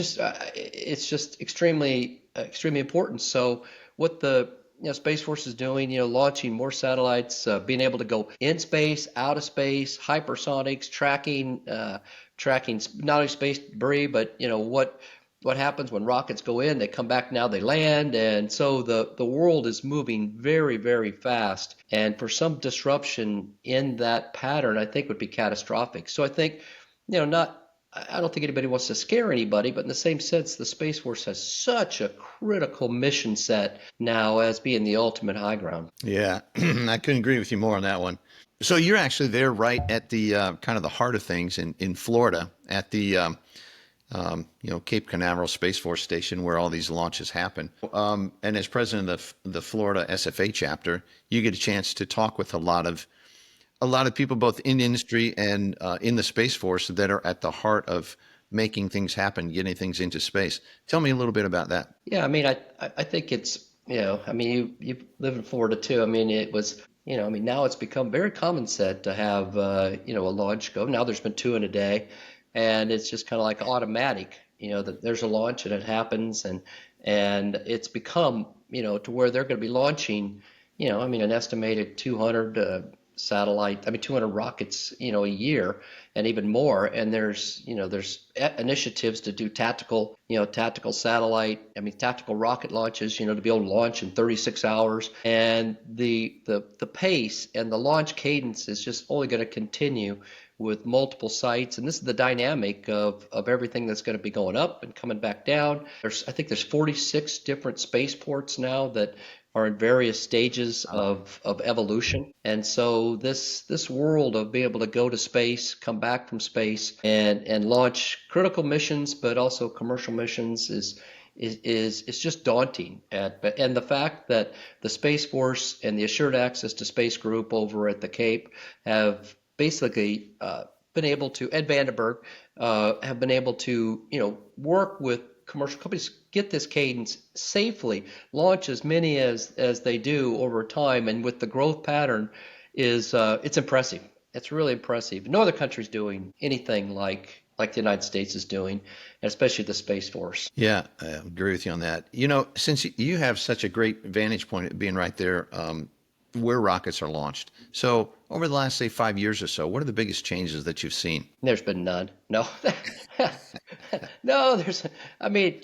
S4: just extremely important. So what the Space Force is doing, launching more satellites, being able to go in space, out of space, hypersonics, tracking not only space debris, but what happens when rockets go in, they come back, now they land. And so the world is moving very, very fast. And for some disruption in that pattern, I think would be catastrophic. So I think, I don't think anybody wants to scare anybody, but in the same sense, the Space Force has such a critical mission set now as being the ultimate high ground.
S1: Yeah, I couldn't agree with you more on that one. So you're actually there right at the kind of the heart of things in Florida at the Cape Canaveral Space Force Station where all these launches happen. And as president of the Florida SFA chapter, you get a chance to talk with a lot of people, both in industry and in the Space Force, that are at the heart of making things happen, getting things into space. Tell me a little bit about that.
S4: Yeah, I think it's, you live in Florida too. It was, now it's become very common set to have, a launch go. Now there's been 2 in a day, and it's just kind of like automatic, that there's a launch and it happens, and it's become, to where they're going to be launching, an estimated 200 rockets, a year and even more. And there's initiatives to do tactical satellite, tactical rocket launches, to be able to launch in 36 hours. And the pace and the launch cadence is just only going to continue with multiple sites. And this is the dynamic of everything that's going to be going up and coming back down. I think there's 46 different spaceports now that are in various stages of evolution. And so this world of being able to go to space, come back from space, and launch critical missions, but also commercial missions is just daunting. And the fact that the Space Force and the Assured Access to Space group over at the Cape have basically been able to, and Vandenberg, have been able to, work with commercial companies, get this cadence safely, launch as many as they do over time, and with the growth pattern is it's impressive. It's really impressive. No other country's doing anything like like the United States is doing, and especially the Space Force.
S1: Yeah, I agree with you on that. Since you have such a great vantage point at being right there, where rockets are launched. So over the last, say, 5 years or so, what are the biggest changes that you've seen?
S4: There's been none. No, no. I mean,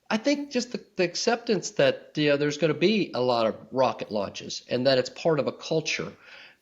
S4: I think just the acceptance that there's going to be a lot of rocket launches and that it's part of a culture.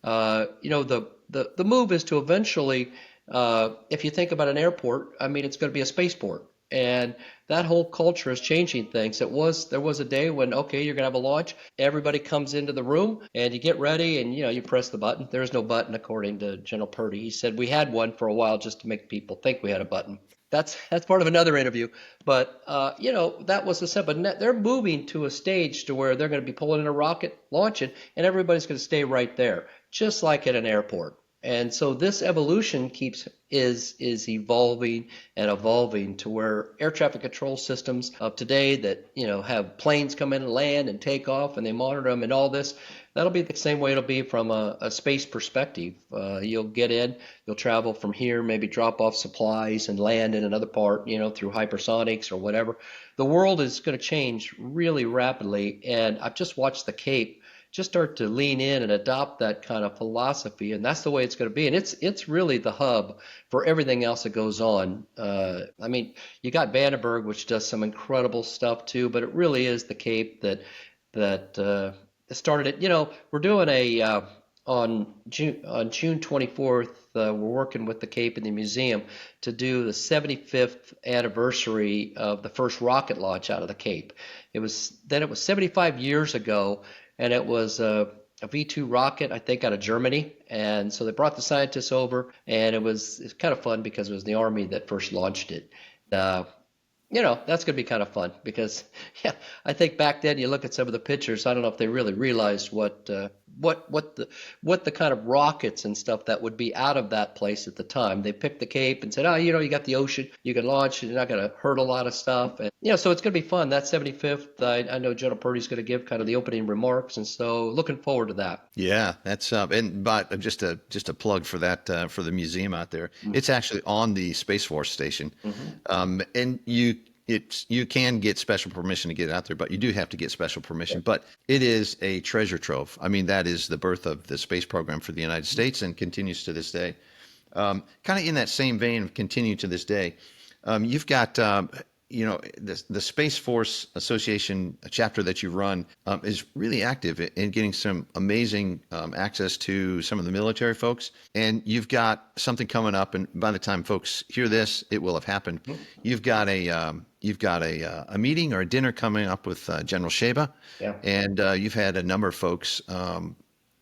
S4: The move is to eventually, if you think about an airport, I mean, it's going to be a spaceport. And that whole culture is changing things. There was a day when, okay, you're going to have a launch. Everybody comes into the room and you get ready and, you press the button. There's no button, according to General Purdy. He said we had one for a while just to make people think we had a button. That's part of another interview. But, that was the step. But they're moving to a stage to where they're going to be pulling in a rocket, launching, and everybody's going to stay right there, just like at an airport. And so this evolution is evolving and evolving to where air traffic control systems of today that have planes come in and land and take off and they monitor them and all this, that'll be the same way it'll be from a space perspective. You'll get in, you'll travel from here, maybe drop off supplies and land in another part, through hypersonics or whatever. The world is going to change really rapidly, and I've just watched the Cape just start to lean in and adopt that kind of philosophy, and that's the way it's going to be. And it's really the hub for everything else that goes on. I mean, you got Vandenberg, which does some incredible stuff too, but it really is the Cape that started it. We're doing on June 24th. We're working with the Cape and the museum to do the 75th anniversary of the first rocket launch out of the Cape. It was 75 years ago. And it was a V2 rocket, I think, out of Germany. And so they brought the scientists over, and it's kind of fun because it was the Army that first launched it. That's going to be kind of fun because, I think back then you look at some of the pictures, I don't know if they really realized what the kind of rockets and stuff that would be out of that place at the time. They picked the Cape and said, you got the ocean, you can launch, you're not going to hurt a lot of stuff. And, so it's going to be fun. That 75th, I know General Purdy's going to give kind of the opening remarks. And so looking forward to that.
S1: Yeah, that's but just a plug for that, for the museum out there. Mm-hmm. It's actually on the Space Force station. Mm-hmm. And you can get special permission to get out there, but you do have to get special permission. But it is a treasure trove. I mean, that is the birth of the space program for the United States and continues to this day. Kind of in that same vein of continue to this day, you've got the Space Force Association chapter that you run is really active in getting some amazing access to some of the military folks. And you've got something coming up, and by the time folks hear this, it will have happened. Mm-hmm. You've got a meeting or a dinner coming up with General Sheba, and you've had a number of folks.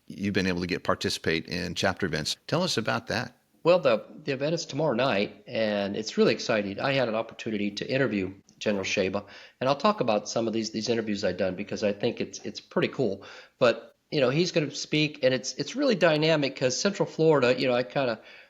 S1: You've been able to participate in chapter events. Tell us about that.
S4: Well, the event is tomorrow night, and it's really exciting. I had an opportunity to interview General Sheba, and I'll talk about some of these interviews I've done because I think it's pretty cool. But he's going to speak, and it's really dynamic because Central Florida.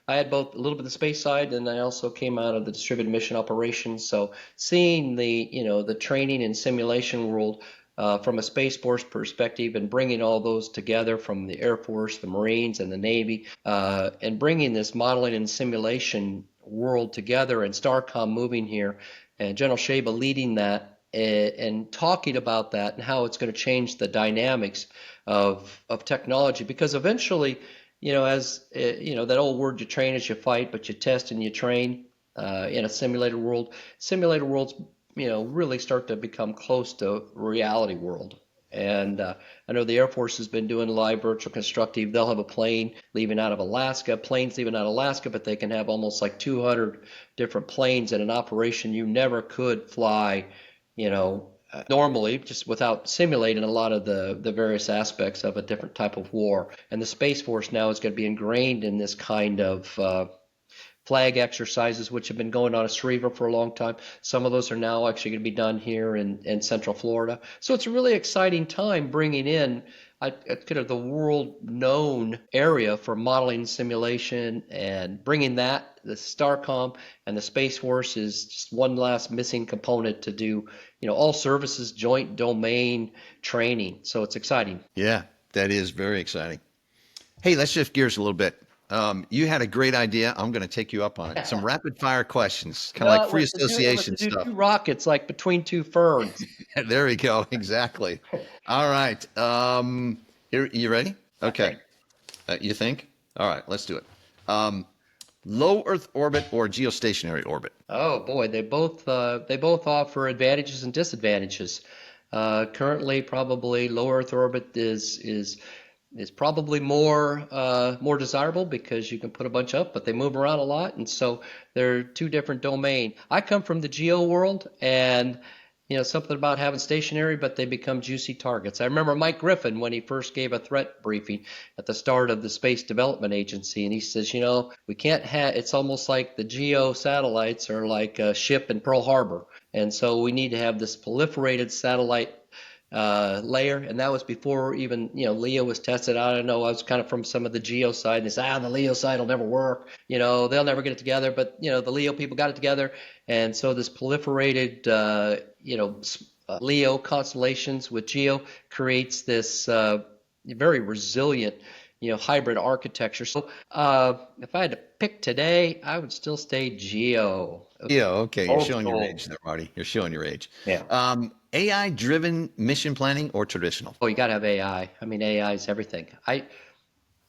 S4: I had both a little bit of the space side, and I also came out of the distributed mission operations. So seeing the training and simulation world. From a Space Force perspective and bringing all those together from the Air Force, the Marines, and the Navy, and bringing this modeling and simulation world together and STARCOM moving here, and General Sheba leading that and talking about that and how it's going to change the dynamics of technology. Because eventually, as that old word, you train as you fight, but you test and you train in a simulated world. Simulated worlds really start to become close to reality world. And I know the Air Force has been doing live virtual constructive. They'll have a plane leaving out of Alaska, planes leaving out of Alaska, but they can have almost like 200 different planes in an operation you never could fly, normally, just without simulating a lot of the various aspects of a different type of war. And the Space Force now is going to be ingrained in this kind of flag exercises, which have been going on at Schriever for a long time. Some of those are now actually going to be done here in Central Florida. So it's a really exciting time bringing in kind of the world-known area for modeling simulation and bringing that, the STARCOM and the Space Force is just one last missing component to do, all services, joint domain training. So it's exciting.
S1: Yeah, that is very exciting. Hey, let's shift gears a little bit. You had a great idea. I'm going to take you up on it. Some rapid fire questions, kind of
S4: No,
S1: like free
S4: it was
S1: association
S4: to do
S1: stuff.
S4: 2 rockets like between 2 ferns.
S1: There we go. Exactly. All right. Here, you ready?
S4: I
S1: Okay.
S4: think.
S1: You think? All right. Let's do it. Um, Low Earth orbit or geostationary orbit?
S4: Oh boy, they both offer advantages and disadvantages. Currently, probably low Earth orbit is probably more desirable because you can put a bunch up, but they move around a lot, and so they're two different domain. I come from the geo world, and something about having stationary, but they become juicy targets. I remember Mike Griffin when he first gave a threat briefing at the start of the Space Development Agency, and he says, we can't have. It's almost like the geo satellites are like a ship in Pearl Harbor, and so we need to have this proliferated satellite layer, and that was before even LEO was tested. I don't know. I was kind of from some of the GEO side, and they said, the LEO side will never work. They'll never get it together. But the LEO people got it together, and so this proliferated, LEO constellations with GEO creates this very resilient, hybrid architecture. So if I had to pick today, I would still stay GEO.
S1: Yeah. Okay. You're
S4: Old
S1: showing your
S4: school.
S1: age there, Marty. You're showing your age.
S4: Yeah.
S1: AI-driven mission planning or traditional?
S4: Oh, you got to have AI. I mean, AI is everything. I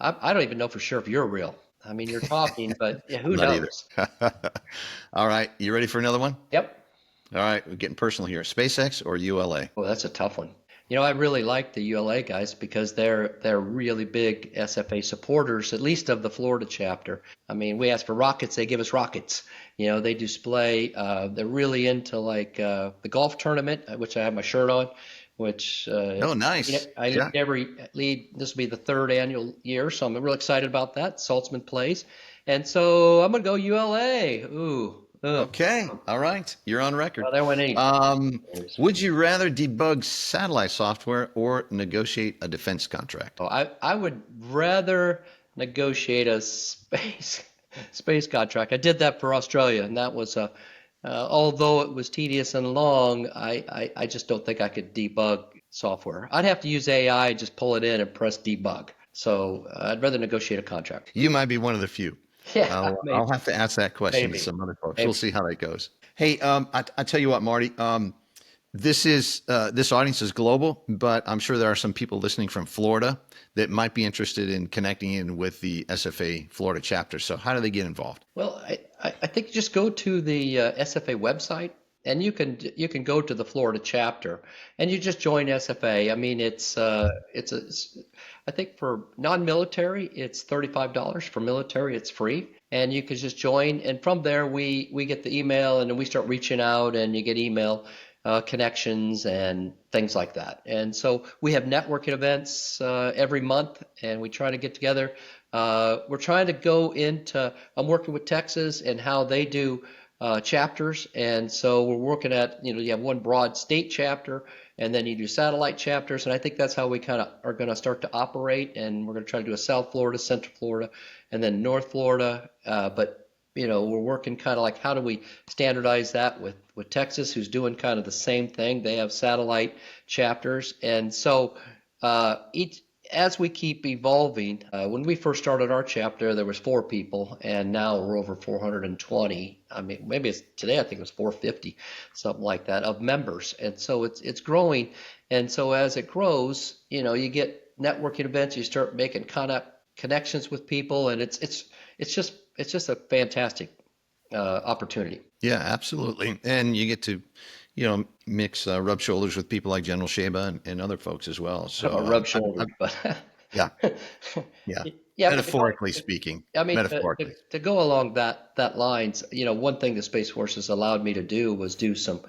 S4: don't even know for sure if you're real. I mean, you're talking, but yeah, who
S1: Not either.
S4: knows?
S1: All right. You ready for another one?
S4: Yep.
S1: All right. We're getting personal here. SpaceX or ULA?
S4: Oh, that's a tough one. I really like the ULA guys because they're really big SFA supporters, at least of the Florida chapter. I mean, we ask for rockets, they give us rockets. They display. They're really into like the golf tournament, which I have my shirt on. Which
S1: Oh, nice.
S4: I
S1: Yeah.
S4: lead. This will be the third annual year, so I'm real excited about that. Saltzman plays, and so I'm gonna go ULA. Ooh. Ugh.
S1: Okay. All right. You're on record.
S4: Well, there went any.
S1: Would you rather debug satellite software or negotiate a defense contract?
S4: Oh, I would rather negotiate a space contract. I did that for Australia, and that was although it was tedious and long, I just don't think I could debug software. I'd have to use AI, just pull it in and press debug. So I'd rather negotiate a contract.
S1: You might be one of the few.
S4: Yeah,
S1: I'll have to ask that question
S4: Maybe.
S1: to some other folks.
S4: Maybe.
S1: We'll see how that goes. Hey, I tell you what, Marty. This audience is global, but I'm sure there are some people listening from Florida that might be interested in connecting in with the SFA Florida chapter. So how do they get involved?
S4: Well, I think just go to the SFA website, and you can go to the Florida chapter, and you just join SFA. I mean, I think for non-military it's $35. For military, it's free, and you can just join. And from there, we get the email, and then we start reaching out, and you get email connections and things like that. And so we have networking events every month, and we try to get together. We're trying to go into. I'm working with Texas and how they do chapters, and so we're working at you have one broad state chapter, and then you do satellite chapters, and I think that's how we kind of are going to start to operate. And we're going to try to do a South Florida, Central Florida, and then North Florida. But we're working kind of like how do we standardize that with Texas, who's doing kind of the same thing. They have satellite chapters, and so as we keep evolving, when we first started our chapter, there was 4 people, and now we're over 420. I mean, maybe it's today. I think it was 450, something like that, of members, and so it's growing. And so as it grows, you get networking events, you start making kind of connections with people, and it's just a fantastic opportunity.
S1: Yeah, absolutely. And you get to, mix, rub shoulders with people like General Sheba and other folks as well. So
S4: Rub shoulders, but
S1: yeah, yeah.
S4: yeah.
S1: Metaphorically speaking.
S4: I mean,
S1: metaphorically.
S4: to go along that lines, one thing the Space Force has allowed me to do was do some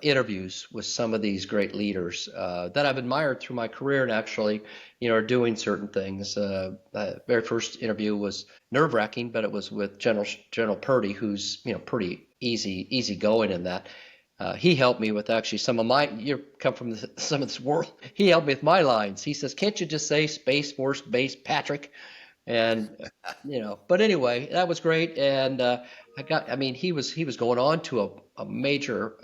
S4: interviews with some of these great leaders that I've admired through my career, and actually, are doing certain things. Very first interview was nerve-wracking, but it was with General Purdy, who's pretty easy going in that. He helped me with actually some of my. You come from some of this world. He helped me with my lines. He says, "Can't you just say Space Force Base Patrick?" And but anyway, that was great. And he was going on to a major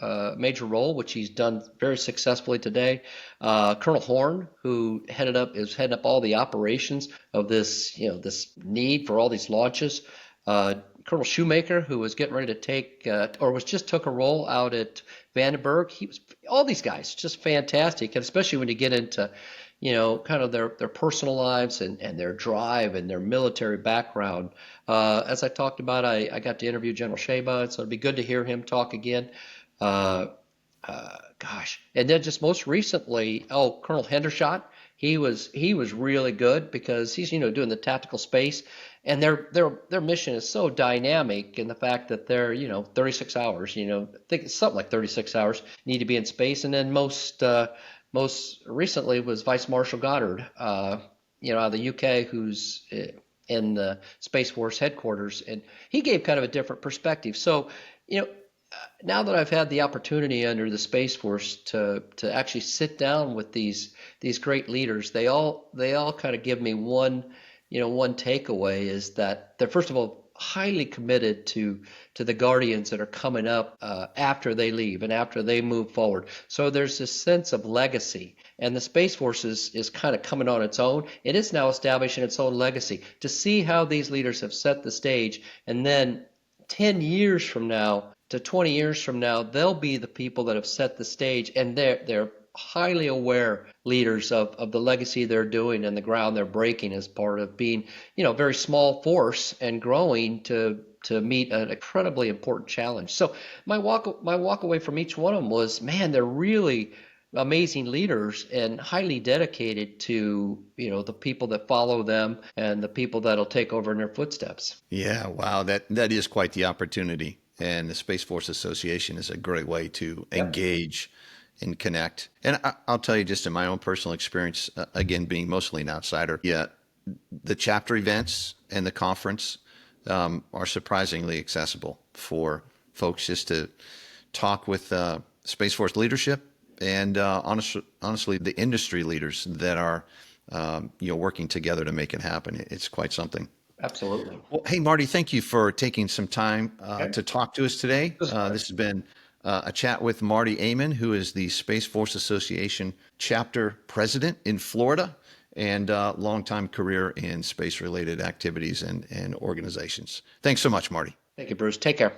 S4: role, which he's done very successfully today. Colonel Horn, who is heading up all the operations of this need for all these launches. Colonel Shoemaker, who was getting ready to took a role out at Vandenberg. All these guys just fantastic, and especially when you get into kind of their personal lives and their drive and their military background. As I talked about, I got to interview General Sheba, so it'd be good to hear him talk again. And then just most recently, Colonel Hendershot. He was really good because he's doing the tactical space, and their mission is so dynamic in the fact that they're 36 hours. I think it's something like 36 hours need to be in space, and then most recently was Vice Marshal Goddard, out of the UK, who's in the Space Force headquarters, and he gave kind of a different perspective. So, now that I've had the opportunity under the Space Force to actually sit down with these great leaders, they all kind of give me one takeaway is that they're, first of all, highly committed to the Guardians that are coming up after they leave and after they move forward. So there's this sense of legacy, and the Space Force is kind of coming on its own. It is now establishing its own legacy. To see how these leaders have set the stage, and then 10 years from now to 20 years from now, they'll be the people that have set the stage, and they're highly aware leaders of the legacy they're doing and the ground they're breaking as part of being, a very small force and growing to meet an incredibly important challenge. So my walk away from each one of them was, man, they're really amazing leaders and highly dedicated to, the people that follow them and the people that'll take over in their footsteps.
S1: Yeah, wow, that is quite the opportunity. And the Space Force Association is a great way to engage and connect. And I'll tell you, just in my own personal experience, again, being mostly an outsider, the chapter events and the conference are surprisingly accessible for folks just to talk with Space Force leadership and honestly, the industry leaders that are working together to make it happen. It's quite something.
S4: Absolutely.
S1: Well, hey, Marty, thank you for taking some time to talk to us today. This has been a chat with Marty Amon, who is the Space Force Association chapter president in Florida and longtime career in space-related activities and organizations. Thanks so much, Marty.
S4: Thank you, Bruce. Take care.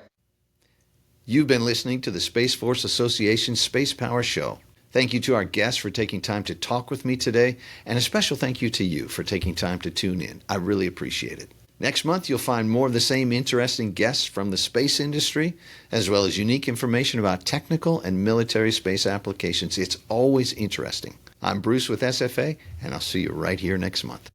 S1: You've been listening to the Space Force Association Spacepower Show. Thank you to our guests for taking time to talk with me today, and a special thank you to you for taking time to tune in. I really appreciate it. Next month, you'll find more of the same interesting guests from the space industry, as well as unique information about technical and military space applications. It's always interesting. I'm Bruce with SFA, and I'll see you right here next month.